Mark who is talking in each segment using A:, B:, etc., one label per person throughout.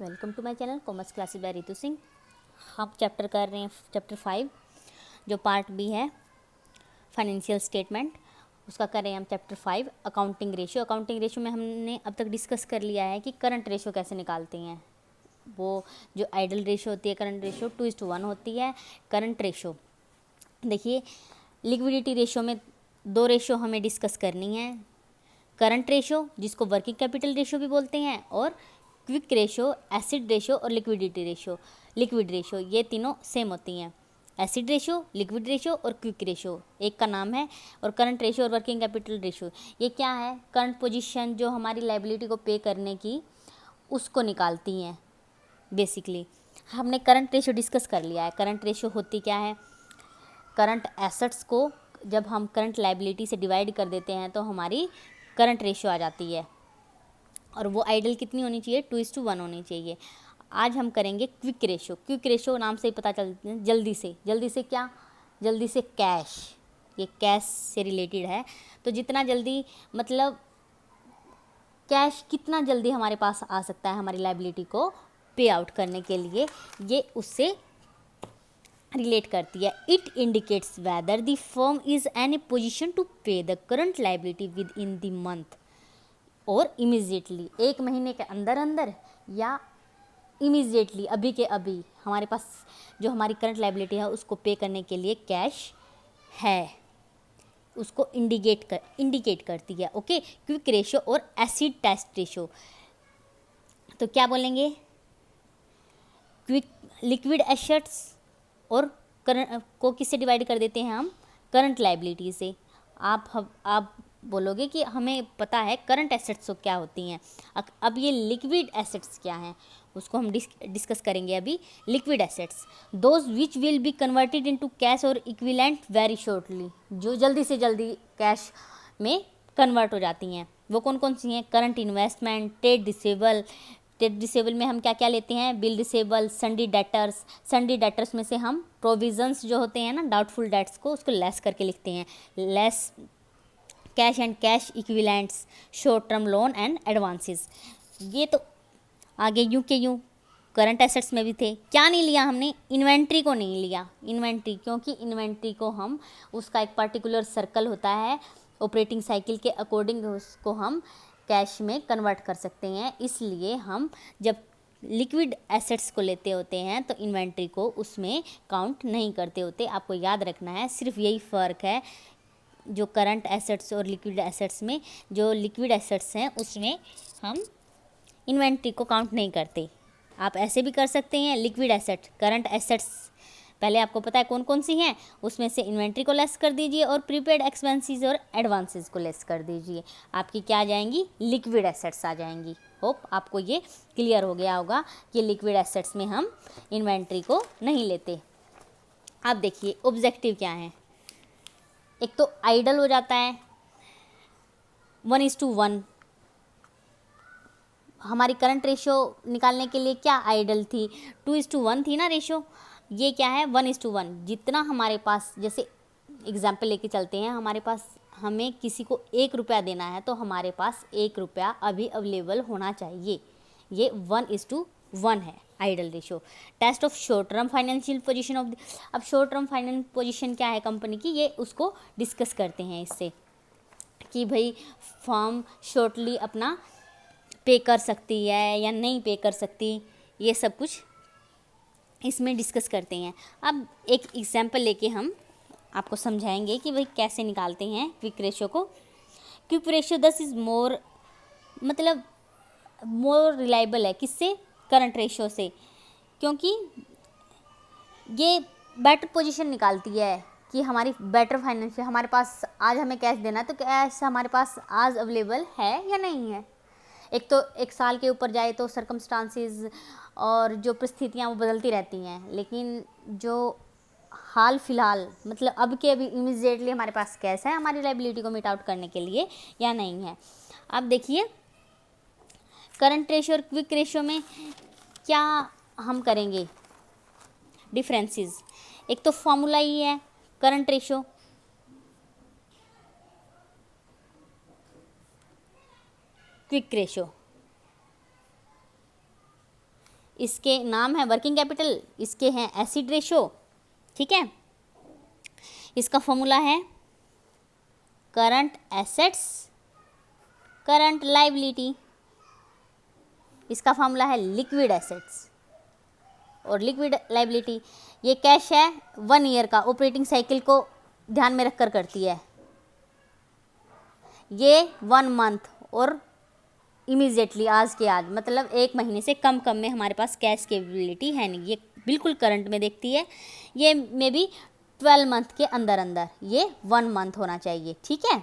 A: Welcome to my channel commerce classes by Ritu Singh. हम chapter कर रहे हैं चैप्टर 5 जो पार्ट बी है फाइनेंशियल स्टेटमेंट, उसका कर रहे हैं हम chapter 5 accounting ratio. Accounting ratio में हमने अब तक डिस्कस कर लिया है कि करंट रेशियो कैसे निकालते हैं। वो जो आइडल रेशियो होती है करंट रेशियो 2:1 होती है। करंट रेशियो देखिए, लिक्विडिटी रेशियो में दो रेशियो हमें डिस्कस करनी है। करंट रेशियो जिसको वर्किंग कैपिटल रेशियो भी बोलते हैं, और क्विक रेशियो, एसिड रेशियो और लिक्विडिटी रेशियो, लिक्विड रेशियो, ये तीनों सेम होती हैं। एसिड रेशियो, लिक्विड रेशियो और क्विक रेशियो एक का नाम है। और करंट रेशियो और वर्किंग कैपिटल रेशियो ये क्या है? करंट पोजीशन जो हमारी लायबिलिटी को पे करने की उसको निकालती हैं। बेसिकली हमने करंट रेशियो डिस्कस कर लिया है। करंट रेशियो होती क्या है? करंट एसेट्स को जब हम करंट लायबिलिटी से डिवाइड कर देते हैं तो हमारी करंट रेशियो आ जाती है, और वो आइडल कितनी होनी चाहिए? 2:1 होनी चाहिए। आज हम करेंगे क्विक रेशियो। क्विक रेशियो नाम से ही पता चलता है जल्दी से क्या? जल्दी से कैश, ये कैश से रिलेटेड है। तो जितना जल्दी, मतलब कैश कितना जल्दी हमारे पास आ सकता है हमारी लायबिलिटी को पे आउट करने के लिए, ये उससे रिलेट करती है। It indicates whether the firm is an a position to pay the current liability within the month और इमीजिएटली, एक महीने के अंदर अंदर या इमीजिएटली अभी के अभी हमारे पास जो हमारी करंट लायबिलिटी है उसको पे करने के लिए कैश है, उसको इंडिकेट करती है। ओके, क्विक रेशियो और एसिड टेस्ट रेशियो, तो क्या बोलेंगे? क्विक लिक्विड एसेट्स और करंट को किससे डिवाइड कर देते हैं हम? करंट लायबिलिटी से। आप बोलोगे कि हमें पता है करंट एसेट्स क्या होती हैं। अब ये लिक्विड एसेट्स क्या हैं उसको हम डिस्कस करेंगे अभी। Liquid assets those which will be converted into cash और इक्विवेलेंट वेरी शॉर्टली, जो जल्दी से जल्दी कैश में कन्वर्ट हो जाती हैं। वो कौन कौन सी हैं? Current investment, trade receivable. Trade receivable में हम क्या क्या लेते हैं? Bill receivable, सन्डी debtors. सन्डी डेटर्स में से हम प्रोविजंस जो होते हैं ना, डाउटफुल डेट्स को, उसको लेस करके लिखते हैं। Less cash and cash equivalents, short term loan and advances. ये तो आगे यूं के यूं करंट एसेट्स में भी थे। क्या नहीं लिया हमने? इन्वेंट्री को नहीं लिया। इन्वेंट्री, क्योंकि इन्वेंट्री को हम, उसका एक पर्टिकुलर सर्कल होता है ऑपरेटिंग साइकिल के अकॉर्डिंग, उसको हम कैश में कन्वर्ट कर सकते हैं। इसलिए हम जब लिक्विड एसेट्स को लेते होते हैं तो इन्वेंट्री को उसमें काउंट नहीं करते होते। आपको याद रखना है, सिर्फ यही फ़र्क है जो करंट एसेट्स और लिक्विड एसेट्स में। जो लिक्विड एसेट्स हैं उसमें हम इन्वेंट्री को काउंट नहीं करते। आप ऐसे भी कर सकते हैं, लिक्विड एसेट, करंट एसेट्स पहले आपको पता है कौन कौन सी हैं, उसमें से इन्वेंट्री को लेस कर दीजिए और प्रीपेड एक्सपेंसेस और एडवांसेस को लेस कर दीजिए। आपकी क्या आ जाएंगी? लिक्विड एसेट्स आ जाएंगी। होप आपको ये क्लियर हो गया होगा कि लिक्विड एसेट्स में हम इन्वेंट्री को नहीं लेते। अब देखिए ऑब्जेक्टिव क्या है। एक तो आइडल हो जाता है 1:1। हमारी करंट रेशियो निकालने के लिए क्या आइडल थी? 2:1 थी ना रेशियो। ये क्या है? 1:1। जितना हमारे पास, जैसे एग्जाम्पल लेके चलते हैं, हमारे पास, हमें किसी को 1 रुपया देना है तो हमारे पास 1 रुपया अभी अवेलेबल होना चाहिए। ये 1:1 है ideal ratio. Test of short term financial position of अब शॉर्ट टर्म फाइनेंस पोजीशन क्या है कंपनी की, ये उसको डिस्कस करते हैं इससे, कि भाई फर्म शॉर्टली अपना पे कर सकती है या नहीं पे कर सकती, ये सब कुछ इसमें डिस्कस करते हैं। अब एक एग्जांपल लेके हम आपको समझाएंगे कि भाई कैसे निकालते हैं क्विक रेशियो को। क्विक रेशियो दस इज़ मोर, मतलब मोर रिलायबल है। किससे? करंट रेशियो से, क्योंकि ये बेटर पोजीशन निकालती है कि हमारी बेटर फाइनेंशियल, हमारे पास आज हमें कैश देना है तो कैश हमारे पास आज अवेलेबल है या नहीं है। एक तो एक साल के ऊपर जाए तो सर्कमस्टांसेस और जो परिस्थितियाँ वो बदलती रहती हैं, लेकिन जो हाल फिलहाल, मतलब अब के अभी इमीडिएटली हमारे पास कैश है हमारी लायबिलिटी को मीट आउट करने के लिए या नहीं है। अब देखिए करंट रेशियो और क्विक रेशियो में क्या हम करेंगे डिफरेंसेस। एक तो फॉर्मूला ही है करंट रेशियो, क्विक रेशियो। इसके नाम है वर्किंग कैपिटल, इसके हैं एसिड रेशो, ठीक है। इसका फॉर्मूला है करंट एसेट्स करंट लाइबिलिटी, इसका फॉर्मूला है लिक्विड एसेट्स और लिक्विड लाइबिलिटी। ये कैश है 1 ईयर का, ऑपरेटिंग साइकिल को ध्यान में रखकर करती है। ये 1 मंथ और इमीडिएटली आज के आज, मतलब 1 महीने से कम में हमारे पास कैश कैपेबिलिटी है नहीं, ये बिल्कुल करंट में देखती है। ये मे बी 12 मंथ के अंदर अंदर ये 1 मंथ होना चाहिए, ठीक है।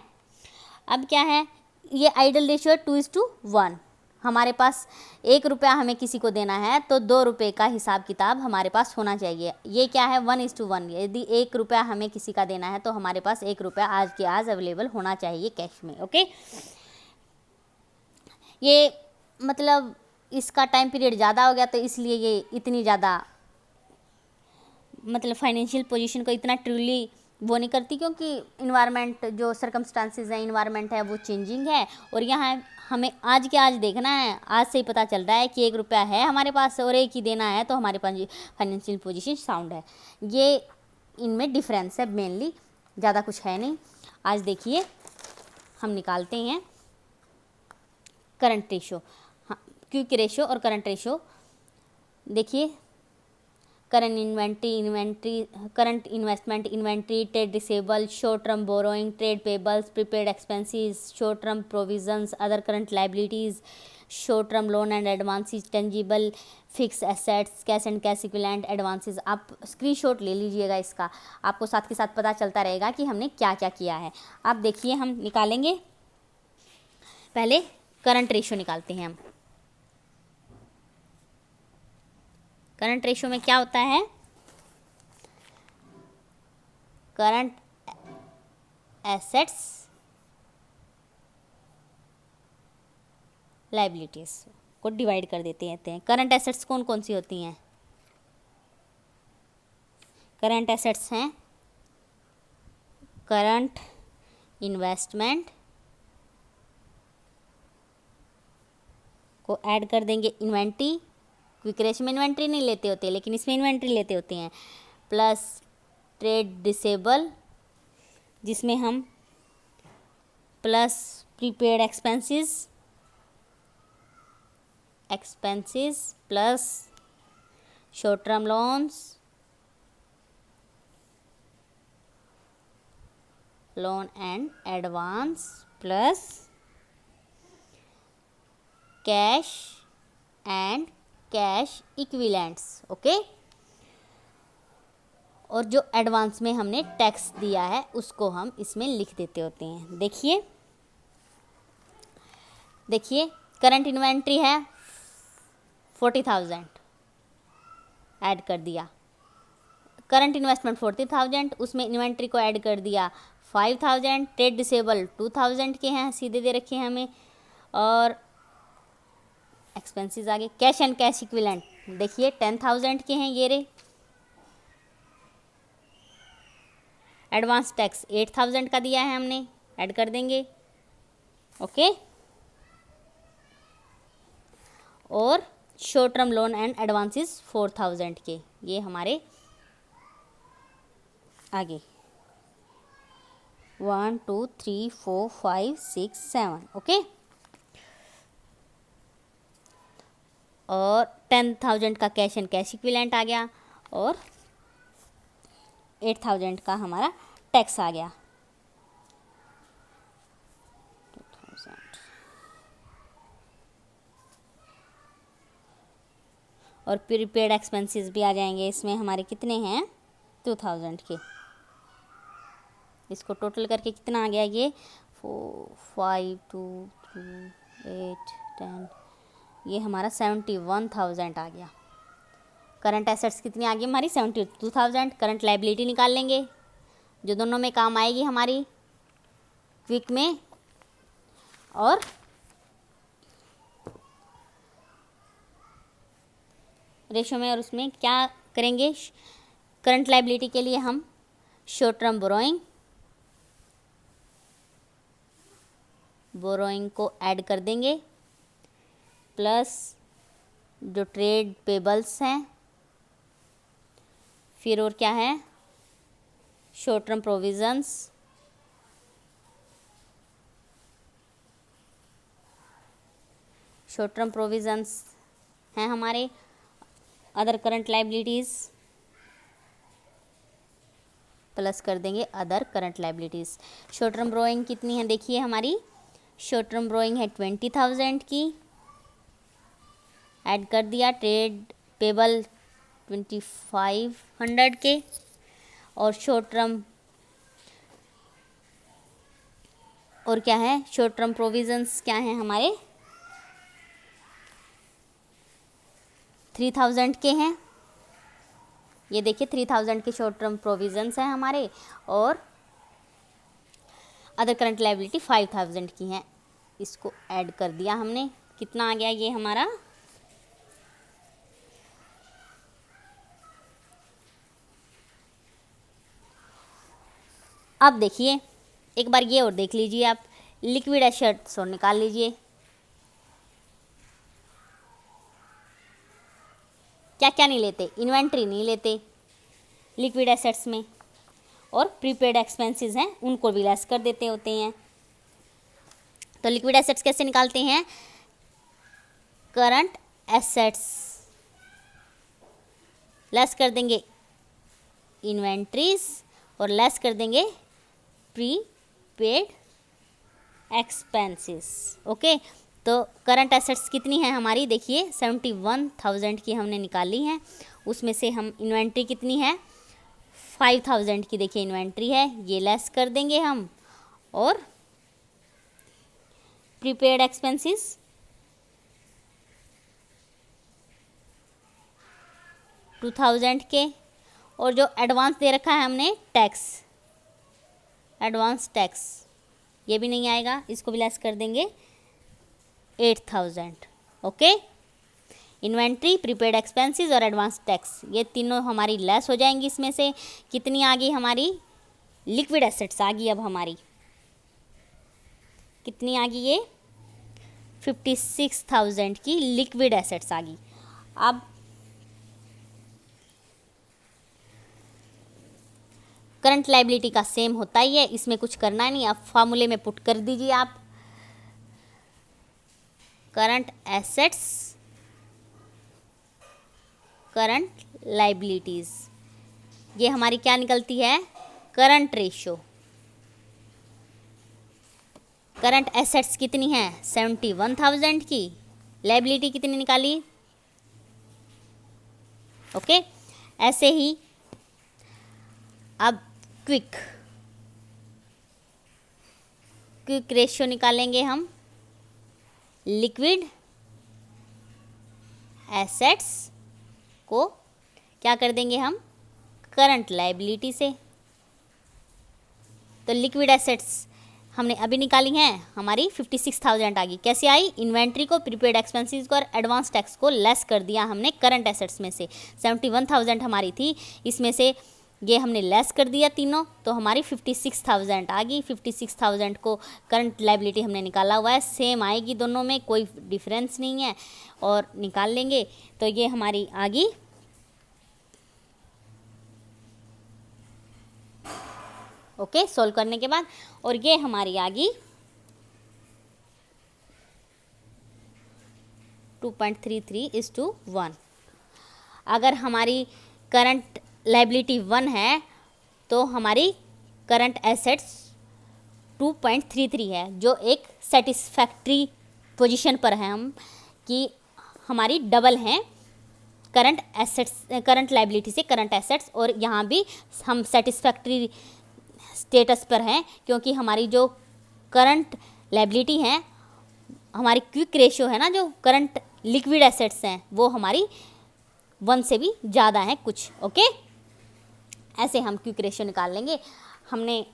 A: अब क्या है, ये आइडल रेशियो 2:1। हमारे पास 1 रुपया हमें किसी को देना है तो 2 रुपये का हिसाब किताब हमारे पास होना चाहिए। ये क्या है 1:1। यदि 1 रुपया हमें किसी का देना है तो हमारे पास 1 रुपया आज के आज अवेलेबल होना चाहिए कैश में, ओके। ये मतलब इसका टाइम पीरियड ज़्यादा हो गया तो इसलिए ये इतनी ज़्यादा मतलब फाइनेंशियल पोजीशन को इतना ट्रूली वो नहीं करती, क्योंकि इन्वायरमेंट जो सर्कमस्टांसिस है, इन्वायरमेंट है वो चेंजिंग है। और यहाँ हमें आज के आज देखना है, आज से ही पता चल रहा है कि 1 रुपया है हमारे पास और 1 ही देना है तो हमारे पास फाइनेंशियल पोजीशन साउंड है। ये इनमें डिफरेंस है मेनली, ज़्यादा कुछ है नहीं। आज देखिए हम निकालते हैं करंट रेशो, हाँ क्विक रेशो और करंट रेशो। देखिए current investment inventory, trade receivable, short term borrowing, trade payables, prepaid expenses, short term provisions, other current liabilities, short term loan and advances, tangible fixed assets, cash and cash equivalent advances. आप screenshot ले लीजिएगा इसका, आपको साथ के साथ पता चलता रहेगा कि हमने क्या क्या किया है। आप देखिए हम निकालेंगे, पहले करंट रेशो निकालते हैं हम। करंट रेशो में क्या होता है, करंट एसेट्स लाइबिलिटीज को डिवाइड कर देते हैं। करंट एसेट्स कौन कौन सी होती हैं? करंट एसेट्स हैं करंट इन्वेस्टमेंट को ऐड कर देंगे इन्वेंट्री, क्विक रेशो में इन्वेंट्री नहीं लेते होते लेकिन इसमें इन्वेंट्री लेते होते हैं, प्लस ट्रेड रिसेबल जिसमें हम plus prepaid expenses plus short term loans, loan and advance, plus cash and cash equivalents, okay. और जो एडवांस में हमने टैक्स दिया है उसको हम इसमें लिख देते होते हैं। देखिए करंट इन्वेंट्री है 40,000 ऐड कर दिया, करंट इन्वेस्टमेंट 40,000, उसमें इन्वेंट्री को ऐड कर दिया 5,000, ट्रेड रिसेबल 2,000 के हैं सीधे दे रखे हैं हमें, और एक्सपेंसेस आगे कैश एंड कैश इक्विवेलेंट देखिए 10,000 के हैं ये रे, एडवांस टैक्स 8,000 का दिया है हमने, ऐड कर देंगे, ओके। और short term loan and advances 4,000 के, ये हमारे आगे 1 2 3 4 5 6 7, ओके। और 10,000 का कैश एंड कैश इक्विवेलेंट आ गया और 8,000 का हमारा टैक्स आ गया। 2,000 और प्रीपेड एक्सपेंसेस भी आ जाएंगे इसमें, हमारे कितने हैं 2,000 के। इसको टोटल करके कितना आ गया ये 4 5 2 3 8 10, ये हमारा 71,000 आ गया। करंट एसेट्स कितनी आ गई हमारी 72,000। करंट लाइबिलिटी निकाल लेंगे जो दोनों में काम आएगी हमारी, क्विक में और रेशो में। और उसमें क्या करेंगे, करंट लाइबिलिटी के लिए हम शॉर्ट टर्म बोरोइंग को ऐड कर देंगे, प्लस जो ट्रेड पेबल्स हैं, फिर और क्या है, short term provisions, short term provisions हैं हमारे, अदर करंट लाइबिलिटीज़ प्लस कर देंगे other current liabilities. Short term ब्रोइंग कितनी है देखिए हमारी, शॉर्ट टर्म ब्रोइंग है 20,000 की, ऐड कर दिया, ट्रेड पेबल 2,500 के, और शॉर्ट टर्म और क्या है, शॉर्ट टर्म प्रोविजंस क्या हैं हमारे 3,000 के हैं। ये देखिए 3,000 के शॉर्ट टर्म प्रोविजंस हैं हमारे, और अदर करंट लायबिलिटी 5,000 की हैं। इसको ऐड कर दिया हमने, कितना आ गया ये हमारा, अब देखिए एक बार ये और देख लीजिए आप, लिक्विड एसेट्स और निकाल लीजिए। क्या क्या नहीं लेते, इन्वेंट्री नहीं लेते लिक्विड एसेट्स में, और प्रीपेड एक्सपेंसेस हैं उनको भी लेस कर देते होते हैं। तो लिक्विड एसेट्स कैसे निकालते हैं, करंट एसेट्स लेस कर देंगे इन्वेंट्रीज और लेस कर देंगे प्रीपेड एक्सपेंसेस। ओके, तो करंट एसेट्स कितनी है हमारी देखिए 71,000 की हमने निकाली है, उसमें से हम इन्वेंट्री कितनी है 5,000 की, देखिए इन्वेंट्री है, ये लेस कर देंगे हम, और प्रीपेड एक्सपेंसेस 2,000 के, और जो एडवांस दे रखा है हमने टैक्स, एडवांस टैक्स ये भी नहीं आएगा, इसको भी लेस कर देंगे 8,000। ओके, इन्वेंट्री, प्रीपेड एक्सपेंसेस और एडवांस टैक्स ये तीनों हमारी लेस हो जाएंगी। इसमें से कितनी आ गई हमारी लिक्विड एसेट्स आ गई, अब हमारी कितनी आ गई ये 56,000 की लिक्विड एसेट्स आ गई। अब करंट लायबिलिटी का सेम होता ही है, इसमें कुछ करना नहीं, अब फार्मूले में पुट कर दीजिए आप, करंट एसेट्स करंट लायबिलिटीज, ये हमारी क्या निकलती है करंट रेशो। करंट एसेट्स कितनी है 71,000 की, लायबिलिटी कितनी निकाली। ओके, ऐसे ही अब क्विक रेशियो निकालेंगे हम लिक्विड एसेट्स को क्या कर देंगे हम करंट लायबिलिटी से। तो लिक्विड एसेट्स हमने अभी निकाली हैं हमारी 56,000 आ गई, कैसे आई, इन्वेंट्री को, प्रीपेड एक्सपेंसेस को और एडवांस टैक्स को लेस कर दिया हमने करंट एसेट्स में से। 71,000 हमारी थी, इसमें से ये हमने लेस कर दिया तीनों, तो हमारी 56,000 आ गई। 56,000 को करंट लायबिलिटी हमने निकाला हुआ है, सेम आएगी दोनों में, कोई डिफरेंस नहीं है, और निकाल लेंगे तो ये हमारी आ गई ओके, सोल्व करने के बाद, और ये हमारी आ गई 2.33:1। अगर हमारी करंट लायबिलिटी 1 है तो हमारी करंट एसेट्स 2.33 है, जो एक सेटिस्फैक्ट्री पोजीशन पर है हम, कि हमारी डबल हैं करंट एसेट्स, करंट लायबिलिटी से करंट एसेट्स, और यहाँ भी हम सेटिस्फैक्ट्री स्टेटस पर हैं, क्योंकि हमारी जो करंट लायबिलिटी है, हमारी क्विक रेशियो है ना, जो करंट लिक्विड एसेट्स हैं वो हमारी 1 से भी ज़्यादा हैं कुछ। ओके, ऐसे हम क्विक रेशियो निकाल लेंगे। हमने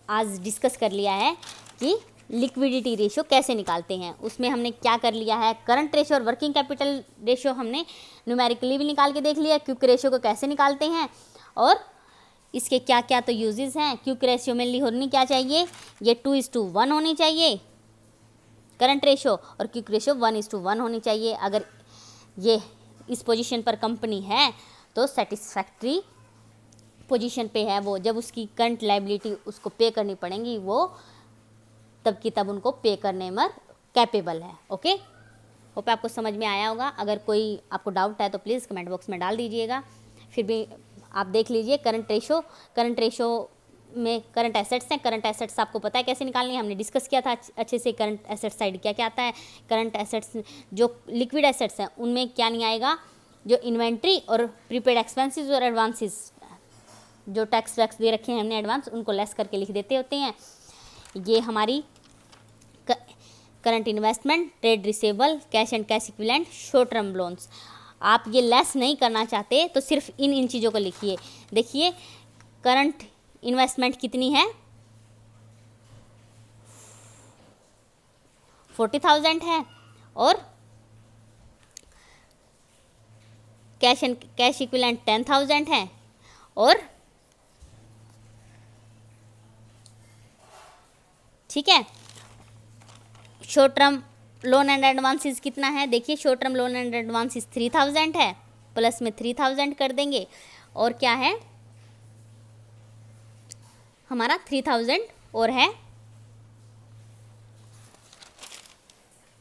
A: आज डिस्कस कर लिया है कि लिक्विडिटी रेशियो कैसे निकालते हैं, उसमें हमने क्या कर लिया है, करंट रेशियो और वर्किंग कैपिटल रेशियो हमने न्यूमेरिकली भी निकाल के देख लिया, क्विक रेशियो को कैसे निकालते हैं और इसके क्या क्या तो यूजेस हैं। क्विक रेशियो में होनी क्या चाहिए, ये 2:1 होनी चाहिए करंट रेशियो, और क्विक रेशियो 1:1 होनी चाहिए। अगर ये इस पोजीशन पर कंपनी है तो सेटिस्फैक्ट्री पोजीशन पे है वो, जब उसकी करंट लायबिलिटी उसको पे करनी पड़ेंगी वो तब की तब उनको पे करने में कैपेबल है। ओके, होप आपको समझ में आया होगा। अगर कोई आपको डाउट है तो प्लीज़ कमेंट बॉक्स में डाल दीजिएगा। फिर भी आप देख लीजिए करंट रेशो में करंट एसेट्स हैं। करंट एसेट्स आपको पता है कैसे निकालनी है, हमने डिस्कस किया था अच्छे से। करंट एसेट्स साइड क्या क्या आता है, करंट एसेट्स जो लिक्विड एसेट्स हैं उनमें क्या नहीं आएगा, जो इन्वेंट्री और प्रीपेड एक्सपेंसेस और एडवांसेस, जो टैक्स वैक्स दे रखे हैं हमने एडवांस, उनको लेस करके लिख देते होते हैं। ये हमारी current investment, trade receivable, cash and cash equivalent, short term loans. आप ये लेस नहीं करना चाहते तो सिर्फ इन चीज़ों को लिखिए। देखिए करंट इन्वेस्टमेंट कितनी है, 40,000 है, और कैश एंड कैश इक्विवेलेंट 10,000 है, और ठीक है short term loan and advances कितना है, देखिए short term loan and advances 3,000 है, प्लस में 3,000 कर देंगे, और क्या है हमारा 3,000 और है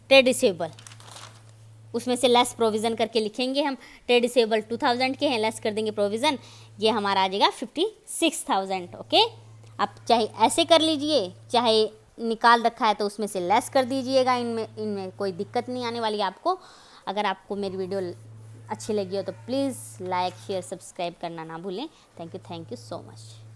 A: ट्रेड रिसीवेबल, उसमें से लेस प्रोविज़न करके लिखेंगे हम। ट्रेड रिसीवेबल 2,000 के हैं, लेस कर देंगे प्रोविज़न, ये हमारा आ जाएगा 56,000। ओके, आप चाहे ऐसे कर लीजिए, चाहे निकाल रखा है तो उसमें से लेस कर दीजिएगा, इनमें कोई दिक्कत नहीं आने वाली आपको। अगर आपको मेरी वीडियो अच्छी लगी हो तो प्लीज़ लाइक शेयर सब्सक्राइब करना ना भूलें। Thank you so much.